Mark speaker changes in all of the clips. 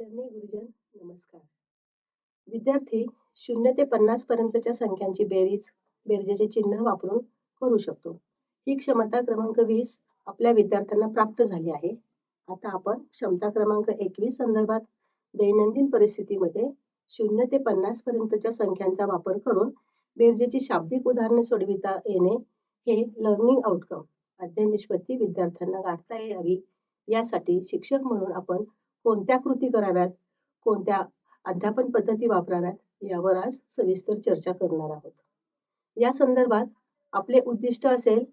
Speaker 1: आदरणीय गुरुजन नमस्कार. विद्यार्थी 0 ते 50 पर्यंतच्या संख्यांची बेरजेचे चिन्ह वापरून करू शकतो. ही क्षमता क्रमांक 20 आपल्या विद्यार्थ्यांना प्राप्त झाली आहे. आता आपण क्षमता क्रमांक 21 संदर्भात दैनंदिन परिस्थितीमध्ये 0 ते 50 पर्यंतच्या संख्यांचा वापर करून बेरजेची शाब्दिक उदाहरणे सोडविता येणे हे लर्निंग आउटकम अध्ययन निष्पत्ती विद्यार्थ्यांना गाठता यावी यासाठी शिक्षक म्हणून आपण कोणत्या कृती कराव्यात, कोणत्या अध्यापन पद्धती वापराव्यात यावर आज सविस्तर चर्चा करणार आहोत. या संदर्भात आपले उद्दिष्ट असेल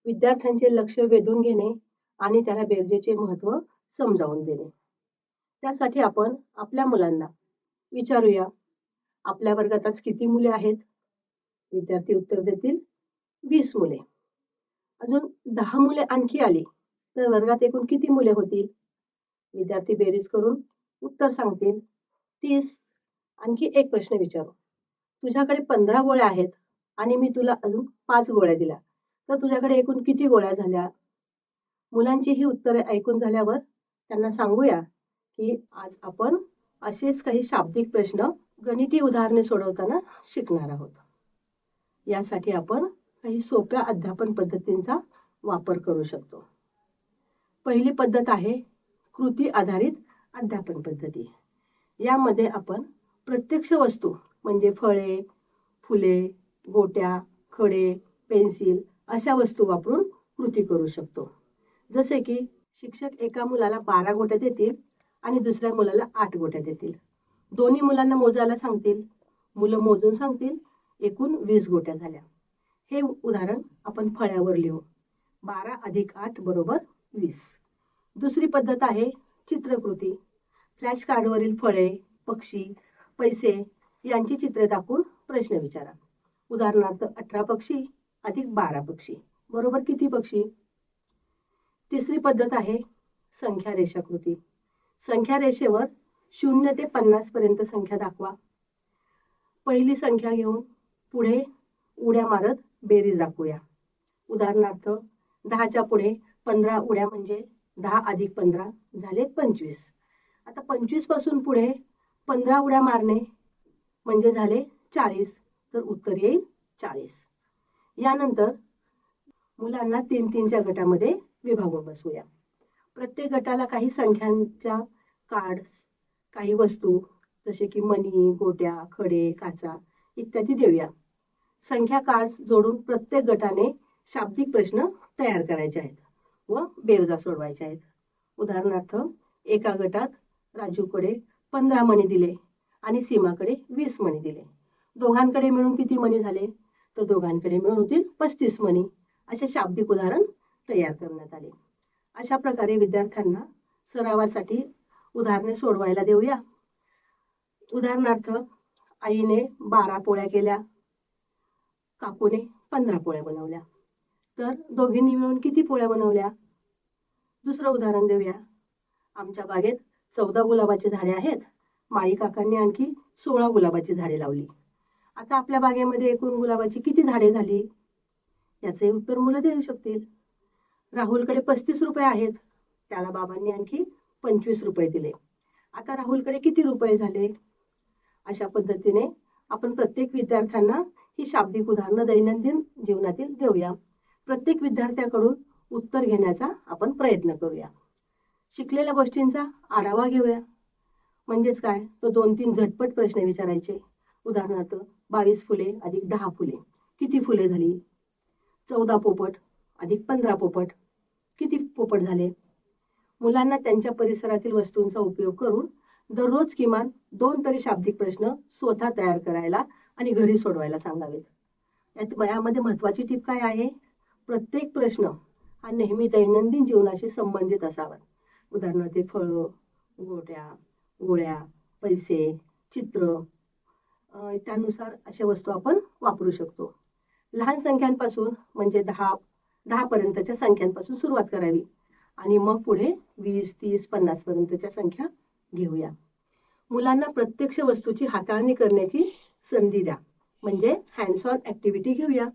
Speaker 1: विद्यार्थ्यांचे लक्ष वेधून घेणे आणि त्याला बेरजेचे महत्त्व समजावून देणे. त्यासाठी आपण आपल्या मुलांना विचारूया, आपल्या वर्गात आज किती मुले आहेत? विद्यार्थी उत्तर देतील 20 मुले. अजून 10 मुले आणखी आली तर वर्गात एकूण किती मुले होतील? विद्यार्थी बेरीज करून उत्तर सांगतील 30. आणखी एक प्रश्न विचारू, तुझ्याकडे 15 गोळ्या आहेत आणि मी तुला अजून 5 गोळ्या दिल्या तर तुझ्याकडे एकूण किती गोळ्या झाल्या? मुलांची ही उत्तरे ऐकून झाल्यावर त्यांना सांगूया की आज आपण असेच काही शाब्दिक प्रश्न गणिती उदाहरणे सोडवताना शिकणार आहोत. यासाठी आपण काही सोप्या अध्यापन पद्धतींचा वापर करू शकतो. पहिली पद्धत आहे कृती आधारित अध्यापन पद्धती. यामध्ये आपण प्रत्यक्ष वस्तू म्हणजे फळे, फुले, गोट्या, खडे, पेन्सिल अशा वस्तू वापरून कृती करू शकतो. जसे की शिक्षक एका मुलाला 12 गोट्या देतील आणि दुसऱ्या मुलाला 8 गोट्या देतील. दोन्ही मुलांना मोजायला सांगतील. मुलं मोजून सांगतील एकूण 20 गोट्या झाल्या. हे उदाहरण आपण फळ्यावर लिहू. 12 + 8 = 20. दुसरी पद्धत आहे चित्रकृती. फ्लॅश कार्डवरील फळे, पक्षी, पैसे यांची चित्रे दाखवून प्रश्न विचारा. उदाहरणार्थ 18 पक्षी + 12 पक्षी बरोबर किती पक्षी? तिसरी पद्धत आहे संख्या रेषाकृती. संख्या रेषेवर 0 ते 50 पर्यंत संख्या दाखवा. पहिली संख्या घेऊन पुढे उड्या मारत बेरीज दाखवूया. उदाहरणार्थ 10च्या पुढे 15 उड्या म्हणजे 10 + 15 झाले 25. आता 25 पासून पुढे 15 उड्या मारणे म्हणजे झाले 40, तर उत्तर येईल 40. यानंतर मुलांना 3-3च्या गटामध्ये विभागून बसवूया. प्रत्येक गटाला काही संख्यांच्या कार्ड्स, काही वस्तू जसे की मणी, गोट्या, खडे, काचा इत्यादी देऊया. संख्या कार्ड्स जोडून प्रत्येक गटाने शाब्दिक प्रश्न तयार करायचे आहेत व बेरजा सोडवायच्या आहेत. उदाहरणार्थ एका गटात राजूकडे 15 मणी दिले आणि सीमाकडे 20 मणी दिले. दोघांकडे मिळून किती मणी झाले? तर दोघांकडे मिळून होतील 35 मणी. असे शाब्दिक उदाहरण तयार करण्यात आले. अशा प्रकारे विद्यार्थ्यांना सरावासाठी उदाहरणे सोडवायला देऊया. उदाहरणार्थ आईने 12 पोळ्या केल्या, काकूने 15 पोळ्या बनवल्या, तर दोघींनी मिळून किती पोळ्या बनवल्या? दुसरं उदाहरण देऊया. आमच्या बागेत 14 गुलाबाची झाडे आहेत, माळी काकांनी आणखी 16 गुलाबाची झाडे लावली. आता आपल्या बागेमध्ये एकूण गुलाबाची किती झाडे झाली? याचे उत्तर मुलं देऊ शकतील. राहुलकडे 35 रुपये आहेत, त्याला बाबांनी आणखी 25 रुपये दिले. आता राहुलकडे किती रुपये झाले? अशा पद्धतीने आपण प्रत्येक विद्यार्थ्यांना ही शाब्दिक उदाहरणं दैनंदिन जीवनातील देऊया. प्रत्येक विद्यार्थ्याकडून उत्तर घेण्याचा आपण प्रयत्न करूया. शिकलेल्या गोष्टींचा आढावा घेऊया. म्हणजेच काय? तो 2-3 झटपट प्रश्न विचारायचे. उदाहरणार्थ 22 फुले + 10 फुले किती फुले झाली? 14 पोपट + 15 पोपट किती पोपट झाले? मुलांना त्यांच्या परिसरातील वस्तूंचा उपयोग करून दररोज किमान 2 तरी शाब्दिक प्रश्न स्वतः तयार करायला आणि घरी सोडवायला सांगावेत. यामध्ये महत्त्वाची टीप काय आहे? प्रत्येक प्रश्न हा नेहमी दैनंदिन जीवनाशी संबंधित असावा. उदाहरणार्थ फळं, गोट्या, गोळ्या, पैसे, चित्र त्यानुसार अशा वस्तू आपण वापरू शकतो. लहान संख्यांपासून म्हणजे 10 पर्यंतच्या संख्यांपासून सुरुवात करावी आणि मग पुढे 20, 30, 50 पर्यंतच्या संख्या घेऊया. मुलांना प्रत्यक्ष वस्तूची हाताळणी करण्याची संधी द्या, म्हणजे हँड्स ऑन ॲक्टिव्हिटी घेऊया.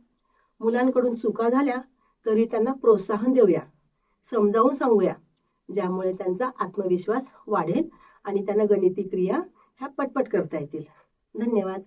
Speaker 1: मुलांकडून चुका झाल्या तरी त्यांना प्रोत्साहन देऊया, समजावून सांगूया, ज्यामुळे त्यांचा आत्मविश्वास वाढेल आणि त्यांना गणिती क्रिया ह्या पटपट करता येतील. धन्यवाद.